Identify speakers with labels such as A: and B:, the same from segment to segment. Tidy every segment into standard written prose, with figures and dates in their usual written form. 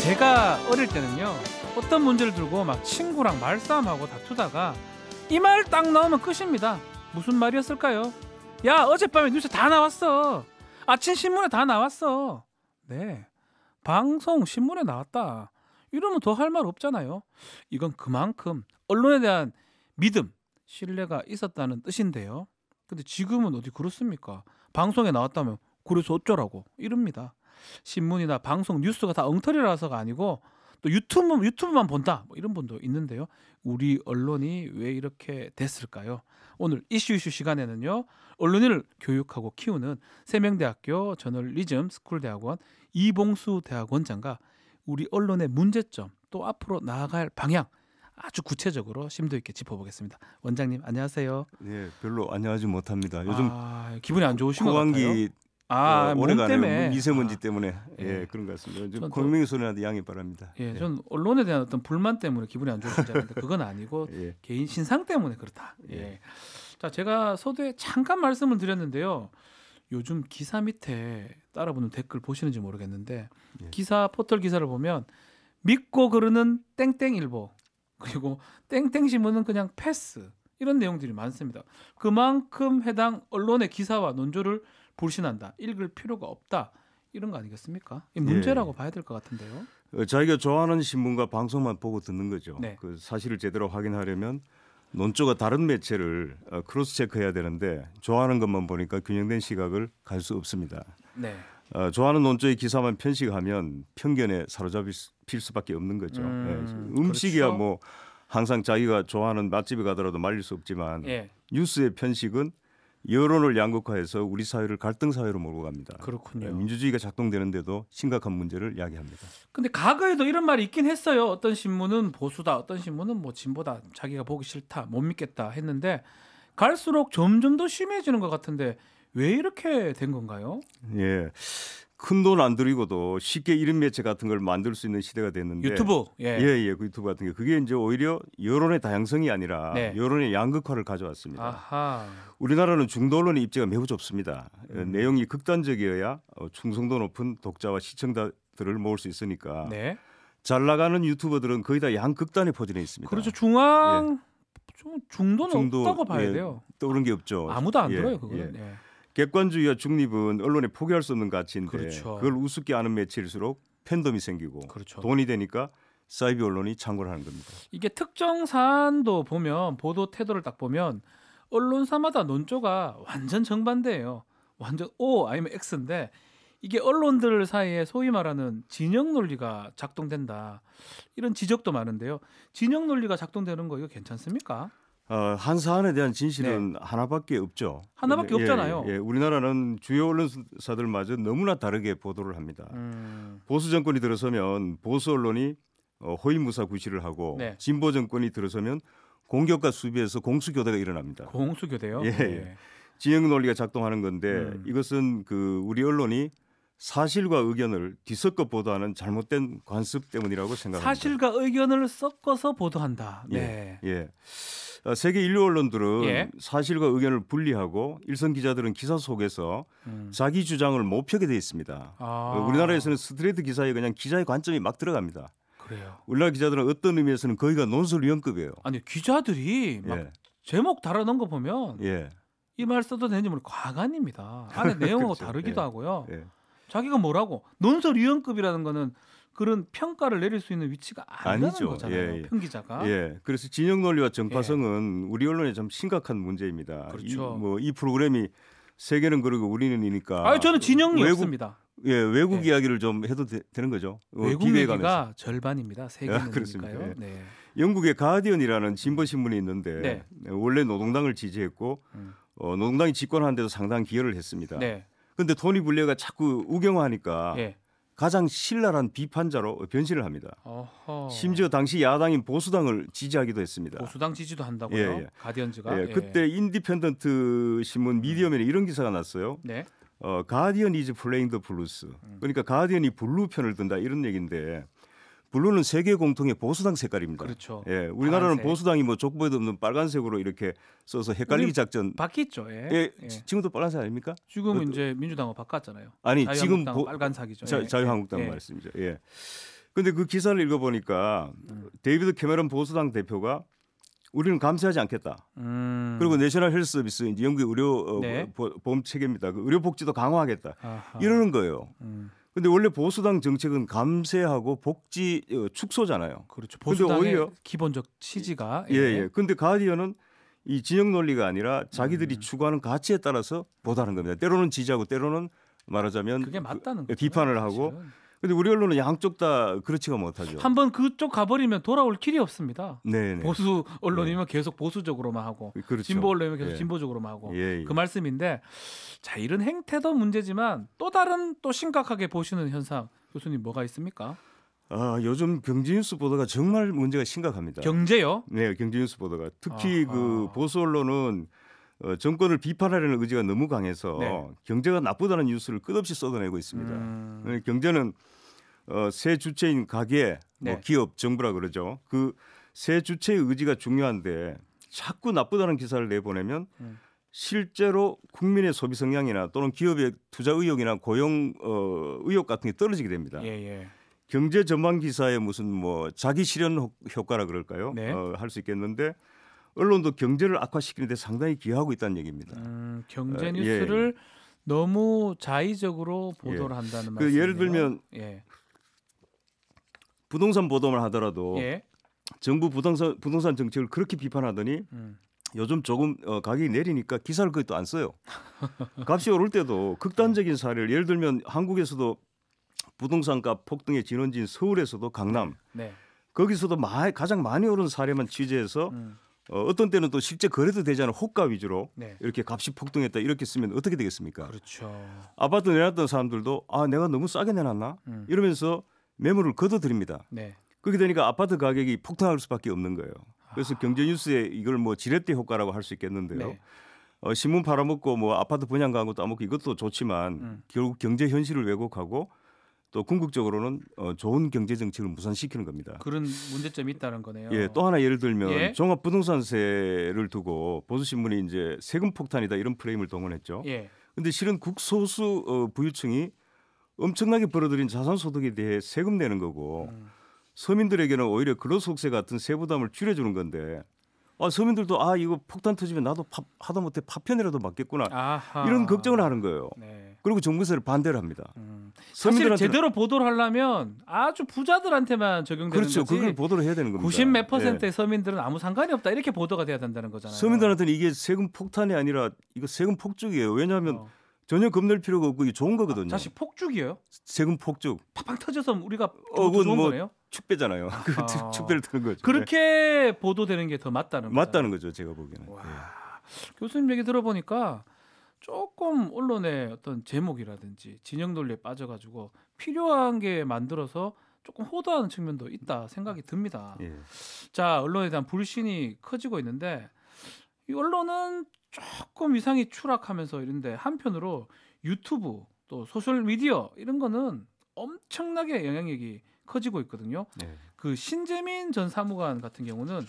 A: 제가 어릴 때는요, 어떤 문제를 들고 막 친구랑 말싸움하고 다투다가 이 말 딱 나오면 끝입니다. 무슨 말이었을까요? 야, 어젯밤에 뉴스 다 나왔어. 아침 신문에 다 나왔어. 네, 방송 신문에 나왔다. 이러면 더 할 말 없잖아요. 이건 그만큼 언론에 대한 믿음, 신뢰가 있었다는 뜻인데요. 근데 지금은 어디 그렇습니까? 방송에 나왔다면 그래서 어쩌라고 이럽니다. 신문이나 방송 뉴스가 다 엉터리라서가 아니고 또 유튜브만 본다 뭐 이런 분도 있는데요. 우리 언론이 왜 이렇게 됐을까요? 오늘 이슈 시간에는요, 언론인을 교육하고 키우는 세명대학교 저널리즘 스쿨대학원 이봉수 대학원장과 우리 언론의 문제점, 또 앞으로 나아갈 방향 아주 구체적으로 심도 있게 짚어보겠습니다. 원장님 안녕하세요.
B: 네, 별로 안녕하지 못합니다. 요즘
A: 기분이 안 좋으신 것 같아요.
B: 오래간에 미세먼지 때문에 그런 것 같습니다. 공명이 소리나도 양해 바랍니다.
A: 전 언론에 대한 어떤 불만 때문에 기분이 안 좋으신 줄 알았는데 그건 아니고 개인 신상 때문에 그렇다. 자, 제가 서두에 잠깐 말씀을 드렸는데요. 요즘 기사 밑에 따라붙는 댓글 보시는지 모르겠는데 기사 포털 기사를 보면 믿고 그러는 땡땡일보 그리고 땡땡신문은 그냥 패스 이런 내용들이 많습니다. 그만큼 해당 언론의 기사와 논조를 불신한다, 읽을 필요가 없다 이런 거 아니겠습니까? 이 문제라고 봐야 될 것 같은데요.
B: 자기가 좋아하는 신문과 방송만 보고 듣는 거죠.
A: 네.
B: 그 사실을 제대로 확인하려면 논조가 다른 매체를 크로스 체크해야 되는데 좋아하는 것만 보니까 균형된 시각을 갈 수 없습니다.
A: 네.
B: 좋아하는 논조의 기사만 편식하면 편견에 사로잡힐 수밖에 없는 거죠. 음식이야
A: 그렇죠.
B: 뭐 항상 자기가 좋아하는 맛집에 가더라도 말릴 수 없지만 뉴스의 편식은 여론을 양극화해서 우리 사회를 갈등 사회로 몰고 갑니다.
A: 그렇군요.
B: 민주주의가 작동되는데도 심각한 문제를 야기합니다.
A: 근데 과거에도 이런 말이 있긴 했어요. 어떤 신문은 보수다, 어떤 신문은 뭐 진보다, 자기가 보기 싫다, 못 믿겠다 했는데 갈수록 점점 더 심해지는 것 같은데 왜 이렇게 된 건가요?
B: 큰 돈 안 들이고도 쉽게 이름 매체 같은 걸 만들 수 있는 시대가 됐는데
A: 유튜브,
B: 그 유튜브 같은 게 그게 이제 오히려 여론의 다양성이 아니라 여론의 양극화를 가져왔습니다.
A: 아하.
B: 우리나라는 중도 언론의 입지가 매우 좁습니다. 내용이 극단적이어야 충성도 높은 독자와 시청자들을 모을 수 있으니까 잘 나가는 유튜버들은 거의 다 양극단에 포진해 있습니다.
A: 그렇죠. 중도는 없다고 봐야 돼요.
B: 떠오른 게 없죠.
A: 아무도 안 들어요 그거는.
B: 객관주의와 중립은 언론에 포기할 수 없는 가치인데
A: 그렇죠.
B: 그걸 우습게 아는 매체일수록 팬덤이 생기고 돈이 되니까 사이비 언론이 창궐 하는 겁니다.
A: 이게 특정 사안도 보면 보도 태도를 딱 보면 언론사마다 논조가 완전 정반대예요. 완전 O 아니면 X인데 이게 언론들 사이에 소위 말하는 진영 논리가 작동된다. 이런 지적도 많은데요. 진영 논리가 작동되는 거 이거 괜찮습니까?
B: 한 사안에 대한 진실은 하나밖에 없죠.
A: 하나밖에 없잖아요.
B: 우리나라는 주요 언론사들마저 너무나 다르게 보도를 합니다. 보수 정권이 들어서면 보수 언론이 호위무사 구실을 하고 진보 정권이 들어서면 공격과 수비에서 공수교대가 일어납니다.
A: 공수교대요?
B: 진영 논리가 작동하는 건데 이것은 우리 언론이 사실과 의견을 뒤섞어 보도하는 잘못된 관습 때문이라고 생각합니다.
A: 사실과 의견을 섞어서 보도한다.
B: 세계 인류 언론들은 사실과 의견을 분리하고 일선 기자들은 기사 속에서 자기 주장을 못 펴게 돼 있습니다. 우리나라에서는 스트레이트 기사에 그냥 기자의 관점이 막 들어갑니다.
A: 그래요.
B: 우리나라 기자들은 어떤 의미에서는 거기가 논설위원급이에요.
A: 아니 기자들이 막 제목 달아놓은 거 보면 이 말 써도 되는지 모르고 과간입니다. 안에 내용하고
B: 그렇죠.
A: 다르기도 하고요. 자기가 뭐라고 논설위원급이라는 거는 그런 평가를 내릴 수 있는 위치가 아니라는 거잖아요. 평기자가.
B: 그래서 진영 논리와 정파성은 우리 언론에 좀 심각한 문제입니다.
A: 그렇죠.
B: 이 프로그램이 세계는 그러고 우리는이니까.
A: 저는 진영이 없습니다.
B: 외국 이야기를 좀 해도 되는 거죠.
A: 외국 얘기가 절반입니다. 세계는니까요.
B: 영국의 가디언이라는 진보 신문이 있는데 원래 노동당을 지지했고 노동당이 집권하는 데도 상당히 기여를 했습니다. 그런데 토니 블레어가 자꾸 우경화하니까 가장 신랄한 비판자로 변신을 합니다. 심지어 당시 야당인 보수당을 지지하기도 했습니다.
A: 보수당 지지도 한다고요? 가디언즈가?
B: 그때 인디펜던트 신문 미디어맨에 이런 기사가 났어요. 가디언 이즈 플레잉 더 블루스. 그러니까 가디언이 블루 편을 든다 이런 얘기인데 블루는 세계 공통의 보수당 색깔입니다.
A: 그렇죠.
B: 우리나라는 파란색. 보수당이 뭐 족보에도 없는 빨간색으로 이렇게 써서 헷갈리기 작전.
A: 바뀌었죠.
B: 지금도 빨간색 아닙니까?
A: 지금 이제 민주당은 바꿨잖아요.
B: 아니 지금
A: 빨간색이죠.
B: 자유한국당 말씀이죠. 근데 그 기사를 읽어보니까 데이비드 캐머런 보수당 대표가 우리는 감시하지 않겠다. 그리고 내셔널 헬스 서비스 이제 영국의 의료
A: 네.
B: 보험 체계입니다. 그 의료 복지도 강화하겠다.
A: 아하.
B: 이러는 거예요. 근데 원래 보수당 정책은 감세하고 복지 축소잖아요.
A: 그렇죠. 보수당의
B: 오히려
A: 기본적 취지가
B: 예. 근데 가디언은 이 진영 논리가 아니라 자기들이 추구하는 가치에 따라서 보다는 겁니다. 때로는 지지하고 때로는 말하자면
A: 그게 맞다는 거죠.
B: 비판을 하고. 근데 우리 언론은 양쪽 다 그렇지가 못하죠.
A: 한번 그쪽 가버리면 돌아올 길이 없습니다.
B: 네네.
A: 보수 언론이면 계속 보수적으로만 하고
B: 그렇죠.
A: 진보 언론이면 계속
B: 예.
A: 진보적으로만 하고
B: 예.
A: 그 말씀인데 자 이런 행태도 문제지만 또 다른 또 심각하게 보시는 현상 교수님 뭐가 있습니까?
B: 요즘 경제뉴스 보도가 정말 문제가 심각합니다.
A: 경제요?
B: 네, 경제뉴스 보도가 특히
A: 아하.
B: 그 보수 언론은 정권을 비판하려는 의지가 너무 강해서
A: 네.
B: 경제가 나쁘다는 뉴스를 끝없이 쏟아내고 있습니다. 경제는 새 주체인 가계,
A: 네.
B: 기업, 정부라 그러죠. 그 새 주체의 의지가 중요한데 자꾸 나쁘다는 기사를 내보내면 실제로 국민의 소비 성향이나 또는 기업의 투자 의욕이나 고용 의욕 같은 게 떨어지게 됩니다.
A: 예.
B: 경제 전망 기사에 무슨 뭐 자기 실현 효과라 그럴까요?
A: 네.
B: 할 수 있겠는데 언론도 경제를 악화시키는 데 상당히 기여하고 있다는 얘기입니다.
A: 경제 뉴스를 너무 자의적으로 보도를 한다는 말씀이에요.
B: 예를 들면 부동산 보도만 하더라도 정부 부동산 정책을 그렇게 비판하더니 요즘 조금 가격이 내리니까 기사를 거의 또 안 써요. 값이 오를 때도 극단적인 사례를 예를 들면 한국에서도 부동산값 폭등의 진원지인 서울에서도 강남 거기서도 가장 많이 오른 사례만 취재해서 어떤 때는 또 실제 거래도 되지 않은 호가 위주로 이렇게 값이 폭등했다 이렇게 쓰면 어떻게 되겠습니까?
A: 그렇죠.
B: 아파트 내놨던 사람들도 내가 너무 싸게 내놨나? 이러면서 매물을 걷어들입니다. 그렇게 되니까 아파트 가격이 폭등할 수밖에 없는 거예요. 그래서 경제뉴스에 이걸 뭐 지렛대 효과라고 할 수 있겠는데요. 신문 팔아먹고 뭐 아파트 분양 광고 따먹고 이것도 좋지만 결국 경제 현실을 왜곡하고 또 궁극적으로는 좋은 경제 정책을 무산시키는 겁니다.
A: 그런 문제점이 있다는 거네요.
B: 또 하나 예를 들면 종합부동산세를 두고 보수신문이 이제 세금 폭탄이다 이런 프레임을 동원했죠. 근데 실은 극소수 부유층이 엄청나게 벌어들인 자산소득에 대해 세금 내는 거고 서민들에게는 오히려 근로소득세 같은 세부담을 줄여주는 건데 서민들도 이거 폭탄 터지면 나도 하다못해 파편이라도 맞겠구나 이런 걱정을 하는 거예요. 그리고 정부세를 반대를 합니다.
A: 사실 제대로 보도를 하려면 아주 부자들한테만 적용되는
B: 그렇죠.
A: 거지.
B: 그걸 보도를 해야 되는 겁니다.
A: 90 몇 %의 서민들은 아무 상관이 없다 이렇게 보도가 돼야 된다는 거잖아요.
B: 서민들한테는 이게 세금 폭탄이 아니라 이거 세금 폭죽이에요. 왜냐하면 전혀 겁낼 필요가 없고 이게 좋은 거거든요.
A: 다시 폭죽이에요?
B: 세금 폭죽.
A: 팍팍 터져서 우리가 좋은 거네요?
B: 축배잖아요. 축배를 트는 거죠.
A: 그렇게 보도되는 게 더 맞다는 거죠.
B: 맞다는 거죠. 제가 보기에는.
A: 교수님 얘기 들어보니까 조금 언론의 어떤 제목이라든지 진영 논리에 빠져가지고 필요한 게 만들어서 조금 호도하는 측면도 있다 생각이 듭니다. 자, 언론에 대한 불신이 커지고 있는데 이 언론은 조금 위상이 추락하면서 이런데 한편으로 유튜브 또 소셜 미디어 이런 거는 엄청나게 영향력이 커지고 있거든요. 그 신재민 전 사무관 같은 경우는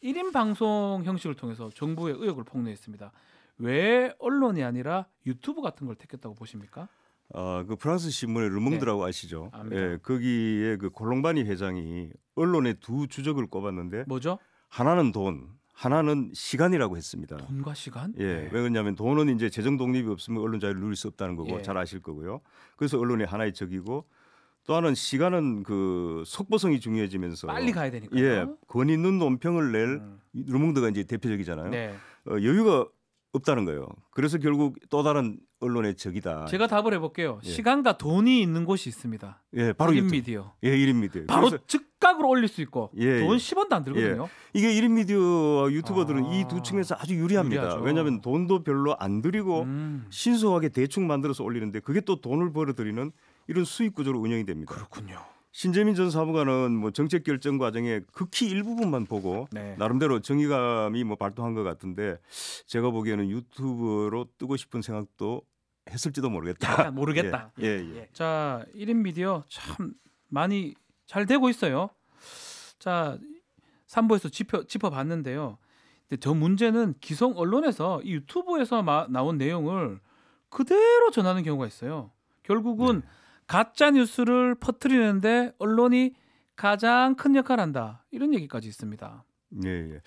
A: 1인 방송 형식을 통해서 정부의 의혹을 폭로했습니다. 왜 언론이 아니라 유튜브 같은 걸 택했다고 보십니까?
B: 그 프랑스 신문의 르몽드라고 아시죠? 거기에 그 콜롱바니 회장이 언론의 두 주적을 꼽았는데
A: 뭐죠?
B: 하나는 돈, 하나는 시간이라고 했습니다.
A: 돈과 시간?
B: 왜 그러냐면 돈은 이제 재정 독립이 없으면 언론 자유를 누릴 수 없다는 거고 잘 아실 거고요. 그래서 언론이 하나의 적이고 또 하나는 시간은 그 속보성이 중요해지면서
A: 빨리 가야 되니까요.
B: 권 있는 논평을 낼 르몽드가 이제 대표적이잖아요. 여유가 없다는 거예요. 그래서 결국 또 다른 언론의 적이다.
A: 제가 답을 해볼게요. 시간과 돈이 있는 곳이 있습니다.
B: 바로
A: 1인 미디어.
B: 1인 미디어.
A: 바로 즉각으로 올릴 수 있고 돈 10원도 안 들거든요.
B: 이게 1인 미디어와 유튜버들은 이 두 측면에서 아주 유리합니다. 왜냐하면 돈도 별로 안 들이고 신속하게 대충 만들어서 올리는데 그게 또 돈을 벌어들이는 이런 수익 구조로 운영이 됩니다.
A: 그렇군요.
B: 신재민 전 사무관은 뭐 정책 결정 과정에 극히 일부분만 보고 나름대로 정의감이 뭐 발동한 것 같은데 제가 보기에는 유튜브로 뜨고 싶은 생각도 했을지도 모르겠다.
A: 모르겠다. 자, 1인 미디어 참 많이 잘 되고 있어요. 자, 3부에서 짚어봤는데요. 근데 저 문제는 기성 언론에서 이 유튜브에서 나온 내용을 그대로 전하는 경우가 있어요. 결국은 가짜 뉴스를 퍼뜨리는데 언론이 가장 큰 역할을 한다. 이런 얘기까지 있습니다.
B: 예.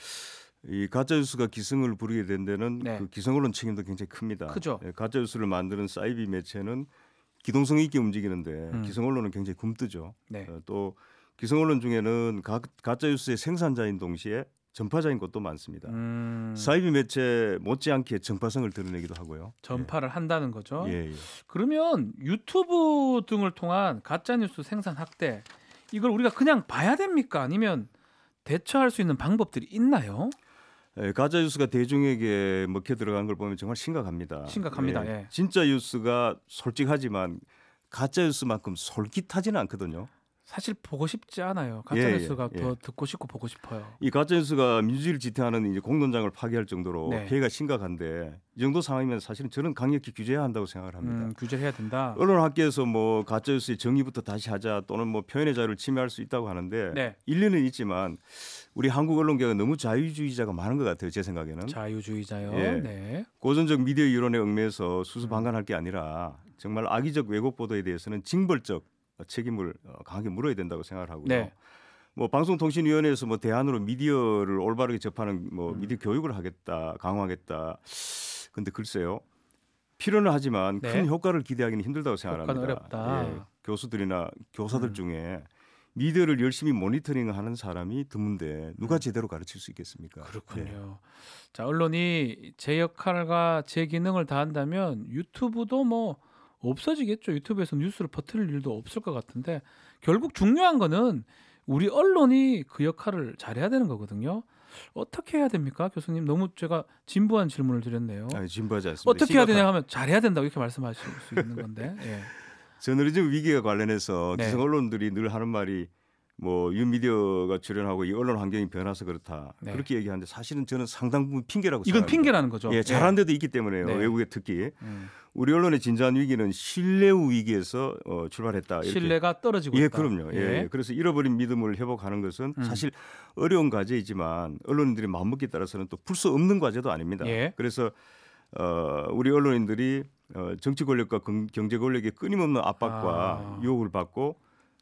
B: 이 가짜뉴스가 기승을 부리게 된 데는
A: 네.
B: 그 기성언론 책임도 굉장히 큽니다.
A: 크죠.
B: 가짜뉴스를 만드는 사이비 매체는 기동성 있게 움직이는데 기성언론은 굉장히 굼뜨죠.
A: 네.
B: 또 기성언론 중에는 가짜뉴스의 생산자인 동시에 전파자인 것도 많습니다. 사이비 매체 못지않게 전파성을 드러내기도 하고요.
A: 전파를 한다는 거죠.
B: 예.
A: 그러면 유튜브 등을 통한 가짜뉴스 생산 확대 이걸 우리가 그냥 봐야 됩니까? 아니면 대처할 수 있는 방법들이 있나요?
B: 가짜뉴스가 대중에게 먹혀 들어간 걸 보면 정말 심각합니다.
A: 심각합니다. 예.
B: 진짜 뉴스가 솔직하지만 가짜뉴스만큼 솔깃하지는 않거든요.
A: 사실 보고 싶지 않아요. 가짜뉴스가
B: 예.
A: 더 듣고 싶고 보고 싶어요.
B: 이 가짜뉴스가 민주주의를 지탱하는 이제 공론장을 파괴할 정도로
A: 네.
B: 피해가 심각한데 이 정도 상황이면 사실은 저는 강력히 규제해야 한다고 생각을 합니다.
A: 규제를 해야 된다.
B: 언론학계에서 뭐 가짜뉴스의 정의부터 다시 하자 또는 뭐 표현의 자유를 침해할 수 있다고 하는데
A: 네.
B: 일리는 있지만 우리 한국 언론계가 너무 자유주의자가 많은 것 같아요. 제 생각에는.
A: 자유주의자요.
B: 예.
A: 네.
B: 고전적 미디어 이론에 얽매여서 수수방관할 게 아니라 정말 악의적 왜곡 보도에 대해서는 징벌적 책임을 강하게 물어야 된다고 생각을 하고요.
A: 네.
B: 뭐 방송통신위원회에서 뭐 대안으로 미디어를 올바르게 접하는 뭐 미디어 교육을 하겠다, 강화하겠다. 근데 글쎄요. 필요는 하지만
A: 네.
B: 큰 효과를 기대하기는 힘들다고 생각합니다.
A: 효과는 어렵다.
B: 예, 교수들이나 교사들 중에 미디어를 열심히 모니터링하는 사람이 드문데 누가 제대로 가르칠 수 있겠습니까?
A: 그렇군요. 자, 언론이 제 역할과 제 기능을 다한다면 유튜브도 뭐 없어지겠죠. 유튜브에서 뉴스를 퍼뜨릴 일도 없을 것 같은데 결국 중요한 거는 우리 언론이 그 역할을 잘해야 되는 거거든요. 어떻게 해야 됩니까, 교수님? 너무 제가 진부한 질문을 드렸네요.
B: 아니, 진부하지 않습니다.
A: 어떻게 해야 되냐 하면 잘해야 된다고 이렇게 말씀하실 수 있는 건데. 예.
B: 저널리즘 위기와 관련해서
A: 네.
B: 기성 언론들이 늘 하는 말이 뭐 유미디어가 출연하고 이 언론 환경이 변해서 그렇다.
A: 네.
B: 그렇게 얘기하는데 사실은 저는 상당 부분 핑계라고
A: 이건
B: 생각합니다.
A: 핑계라는 거죠.
B: 예, 잘한 데도 있기 때문에요.
A: 네.
B: 외국에 특히. 우리 언론의 진정한 위기는 신뢰 위기에서 출발했다. 이렇게.
A: 신뢰가 떨어지고
B: 예,
A: 있다.
B: 그럼요. 예. 그래서 잃어버린 믿음을 회복하는 것은 사실 어려운 과제이지만 언론인들의 마음먹기에 따라서는 또 풀 수 없는 과제도 아닙니다.
A: 예.
B: 그래서 우리 언론인들이 정치 권력과 경제 권력의 끊임없는 압박과 유혹을 받고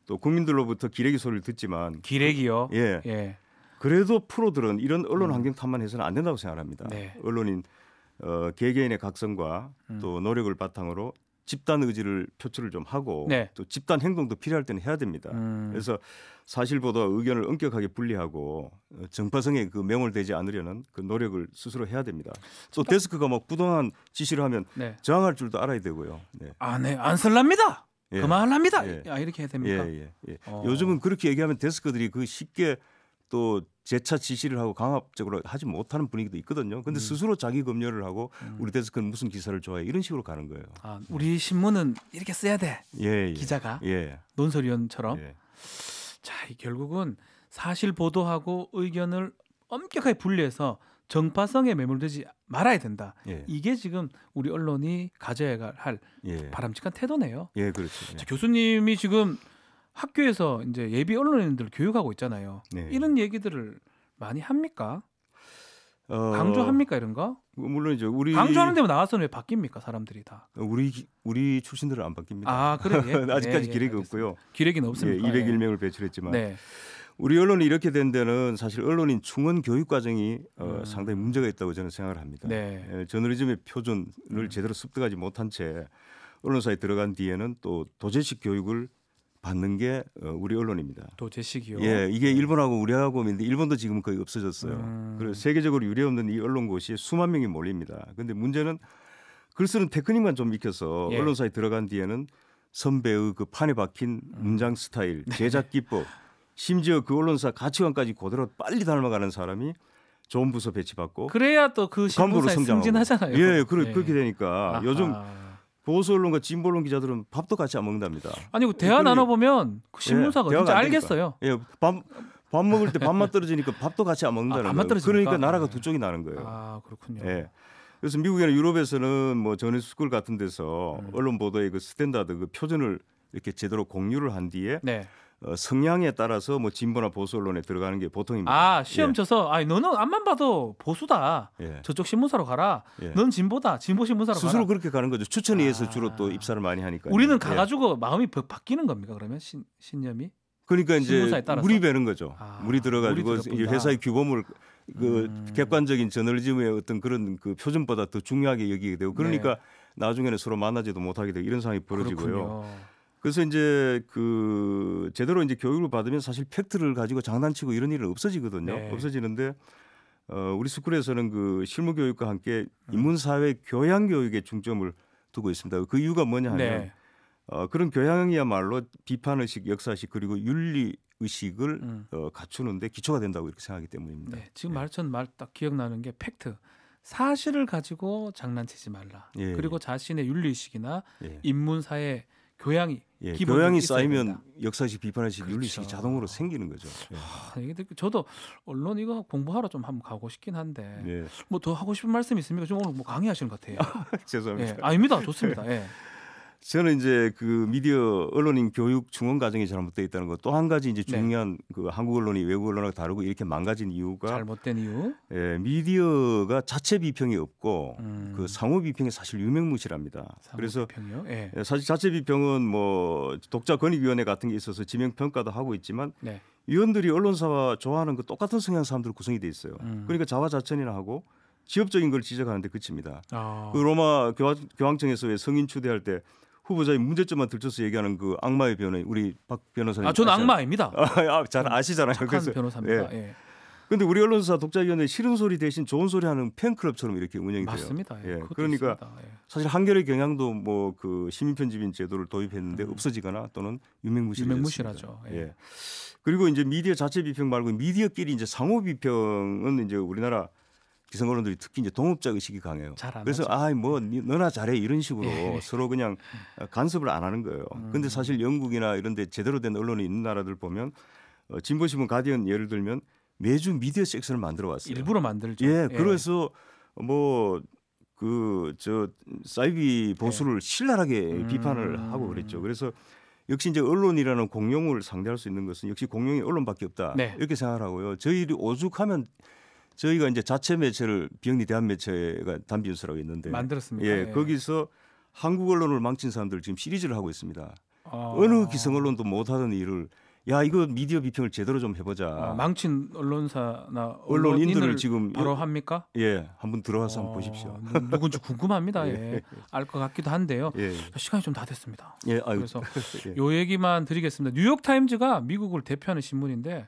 B: 또 국민들로부터 기레기 소리를 듣지만
A: 기레기요.
B: 예.
A: 예.
B: 그래도 프로들은 이런 언론 환경 탓만 해서는 안 된다고 생각합니다.
A: 네.
B: 언론인 개개인의 각성과 또 노력을 바탕으로 집단 의지를 표출을 좀 하고
A: 네.
B: 또 집단 행동도 필요할 때는 해야 됩니다. 그래서 사실보다 의견을 엄격하게 분리하고 정파성에 그 매몰되지 않으려는 그 노력을 스스로 해야 됩니다. 또 데스크가 막 부당한 지시를 하면
A: 네.
B: 저항할 줄도 알아야 되고요. 네.
A: 네. 안 쓸랍니다.
B: 예.
A: 그만합니다.
B: 예.
A: 이렇게 해야 됩니까?
B: 예. 요즘은 그렇게 얘기하면 데스크들이 그 쉽게 또 재차 지시를 하고 강압적으로 하지 못하는 분위기도 있거든요. 근데 스스로 자기 검열을 하고 우리 데스크는 무슨 기사를 좋아해 이런 식으로 가는 거예요.
A: 우리 신문은 이렇게 써야 돼.
B: 예.
A: 기자가
B: 예.
A: 논설위원처럼.
B: 예.
A: 자, 결국은 사실 보도하고 의견을 엄격하게 분리해서 정파성에 매몰되지 말아야 된다.
B: 예.
A: 이게 지금 우리 언론이 가져야 할
B: 예.
A: 바람직한 태도네요.
B: 예, 그렇죠.
A: 자, 교수님이 지금 학교에서 이제 예비 언론인들 교육하고 있잖아요.
B: 네.
A: 이런 얘기들을 많이 합니까? 강조합니까 이런 거?
B: 물론이죠. 우리
A: 강조하는 데만 나와서는 왜 바뀝니까 사람들이 다?
B: 우리 출신들은 안 바뀝니다.
A: 그래. 예.
B: 아직까지
A: 예,
B: 기레기
A: 알겠습니다.
B: 없고요.
A: 기레기는 없습니까?
B: 201명을 배출했지만
A: 네.
B: 우리 언론이 이렇게 된 데는 사실 언론인 충원 교육 과정이 상당히 문제가 있다고 저는 생각을 합니다.
A: 네.
B: 저널리즘의 표준을 제대로 습득하지 못한 채 언론사에 들어간 뒤에는 또 도제식 교육을 받는 게 우리 언론입니다.
A: 도제식이요.
B: 예, 이게 일본하고 우리하고 있는데 일본도 지금 거의 없어졌어요. 그래서 세계적으로 유례없는 이 언론고시에 수만 명이 몰립니다. 그런데 문제는 글 쓰는 테크닉만 좀 익혀서
A: 예.
B: 언론사에 들어간 뒤에는 선배의 그 판에 박힌 문장 스타일, 제작 기법, 심지어 그 언론사 가치관까지 그대로 빨리 닮아가는 사람이 좋은 부서 배치받고
A: 그래야 또 그 신문사에 승진하잖아요.
B: 예, 그렇게 되니까
A: 아하.
B: 요즘 보수 언론과 진보 언론 기자들은 밥도 같이 안 먹는답니다.
A: 아니 대화 나눠보면 그 신문사가 진짜 알겠어요.
B: 예, 밥 먹을 때 밥맛 떨어지니까 밥도 같이 안 먹는다는
A: 밥맛
B: 거예요.
A: 떨어지니까?
B: 그러니까 나라가 두 쪽이 나는 거예요.
A: 그렇군요.
B: 예. 그래서 미국이나 유럽에서는 뭐 저널스쿨 같은 데서 언론 보도의 그 스탠다드 그 표준을 이렇게 제대로 공유를 한 뒤에
A: 네.
B: 성향에 따라서 뭐 진보나 보수 언론에 들어가는 게 보통입니다.
A: 시험 쳐서 너는 앞만 봐도 보수다.
B: 예.
A: 저쪽 신문사로 가라.
B: 예.
A: 넌 진보다. 진보 신문사로
B: 스스로
A: 가라.
B: 그렇게 가는 거죠. 추천위에서 주로 또 입사를 많이 하니까.
A: 우리는 가가지고 마음이 바뀌는 겁니까? 그러면 신념이?
B: 그러니까 이제
A: 따라서?
B: 물이 배는 거죠. 물이 들어가지고
A: 물이
B: 회사의 규범을 객관적인 저널리즘의 어떤 그런 그 표준보다 더 중요하게 여기게 되고 그러니까 네. 나중에는 서로 만나지도 못하게 되고 이런 상황이 벌어지고요.
A: 그렇군요.
B: 그래서 이제 그 제대로 이제 교육을 받으면 사실 팩트를 가지고 장난치고 이런 일은 없어지거든요.
A: 네.
B: 없어지는데 우리 스쿨에서는 그 실무 교육과 함께 인문사회 교양 교육에 중점을 두고 있습니다. 그 이유가 뭐냐 하면
A: 네.
B: 그런 교양이야말로 비판의식, 역사의식 그리고 윤리의식을 갖추는데 기초가 된다고 이렇게 생각하기 때문입니다.
A: 네, 지금 말 딱 기억나는 게 팩트. 사실을 가지고 장난치지 말라.
B: 예,
A: 그리고 자신의 윤리의식이나
B: 예.
A: 인문사회 교양이
B: 교양이 쌓이면
A: 된다.
B: 역사의식, 비판의식,
A: 그렇죠.
B: 윤리의식이 자동으로 생기는 거죠.
A: 저도 언론 이거 공부하러 좀 한번 가고 싶긴 한데
B: 예.
A: 뭐 더 하고 싶은 말씀 있습니까? 좀 오늘 뭐 강의하시는 것 같아요.
B: 죄송합니다.
A: 아닙니다. 좋습니다. 예.
B: 저는 이제 그 미디어 언론인 교육 중원 과정이 잘못되어 있다는 것 또 한 가지 이제 중요한 그 한국 언론이 외국 언론하고 다르고 이렇게 망가진 이유가
A: 잘못된 이유.
B: 미디어가 자체 비평이 없고 그 상호 비평이 사실 유명무실합니다. 그래서
A: 예.
B: 사실 자체 비평은 뭐 독자 권익위원회 같은 게 있어서 지명 평가도 하고 있지만
A: 네.
B: 위원들이 언론사와 좋아하는 그 똑같은 성향 사람들 구성이 돼 있어요. 그러니까 자화자찬이나 하고 지엽적인 걸 지적하는데 그칩니다. 그 로마 교황청에서 왜 성인 추대할 때 후보자의 문제점만 들춰서 얘기하는 그 악마의 변호인 우리 박 변호사님.
A: 저는 악마입니다.
B: 잘 아시잖아요.
A: 착한 변호사입니다. 예.
B: 그런데 우리 언론사 독자위원회 싫은 소리 대신 좋은 소리 하는 팬클럽처럼 이렇게 운영이 돼요.
A: 맞습니다.
B: 예. 그러니까 사실 한겨레 경향도 뭐 그 시민 편집인 제도를 도입했는데 없어지거나 또는
A: 유명무실하죠.
B: 예. 그리고 이제 미디어 자체 비평 말고 미디어끼리 이제 상호 비평은 이제 우리나라 기성 언론들이 특히 이제 동업자 의식이 강해요. 그래서 뭐 너나 잘해 이런 식으로 서로 그냥 간섭을 안 하는 거예요. 그런데 사실 영국이나 이런 데 제대로 된 언론이 있는 나라들 보면 진보신문 가디언 예를 들면 매주 미디어 섹션을 만들어 왔어요.
A: 일부러 만들죠.
B: 그래서 뭐 그 사이비 보수를 신랄하게 비판을 하고 그랬죠. 그래서 역시 이제 언론이라는 공룡을 상대할 수 있는 것은 역시 공룡이 언론밖에 없다. 이렇게 생각을 하고요. 저희들이 오죽하면 저희가 이제 자체 매체를 비영리 대한 매체가 단비뉴스라고 있는데
A: 만들었습니다.
B: 거기서 한국 언론을 망친 사람들 지금 시리즈를 하고 있습니다. 어느 기성 언론도 못하던 일을 이거 미디어 비평을 제대로 좀 해보자.
A: 망친 언론사나
B: 언론인들을 지금
A: 바로 합니까?
B: 한번 들어와서 한번 보십시오.
A: 누군지 궁금합니다. 알 것 같기도 한데요. 시간이 좀 다 됐습니다. 그래서 요 얘기만 드리겠습니다. 뉴욕타임즈가 미국을 대표하는 신문인데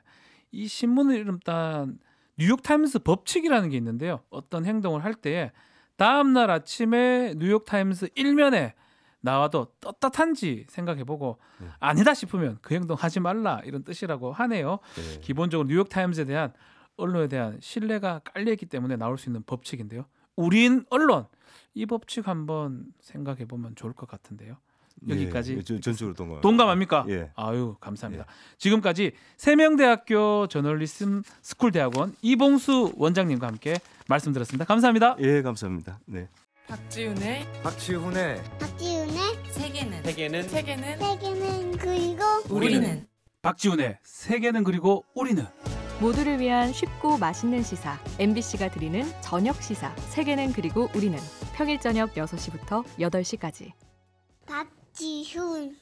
A: 이 신문을 이름 딴 뉴욕타임스 법칙이라는 게 있는데요. 어떤 행동을 할 때 다음 날 아침에 뉴욕타임스 1면에 나와도 떳떳한지 생각해보고 아니다 싶으면 그 행동 하지 말라 이런 뜻이라고 하네요. 기본적으로 뉴욕타임스에 대한 언론에 대한 신뢰가 깔려있기 때문에 나올 수 있는 법칙인데요. 우린 언론 이 법칙 한번 생각해보면 좋을 것 같은데요. 여기까지
B: 전적으로
A: 동감합니까? 아유 감사합니다. 지금까지 세명대학교 저널리즘 스쿨대학원 이봉수 원장님과 함께 말씀드렸습니다. 감사합니다.
B: 감사합니다.
C: 박지훈의 세계는 그리고 우리는
A: 박지훈의 세계는 그리고 우리는
D: 모두를 위한 쉽고 맛있는 시사 MBC가 드리는 저녁 시사 세계는 그리고 우리는 평일 저녁 6시부터 8시까지
C: 박지훈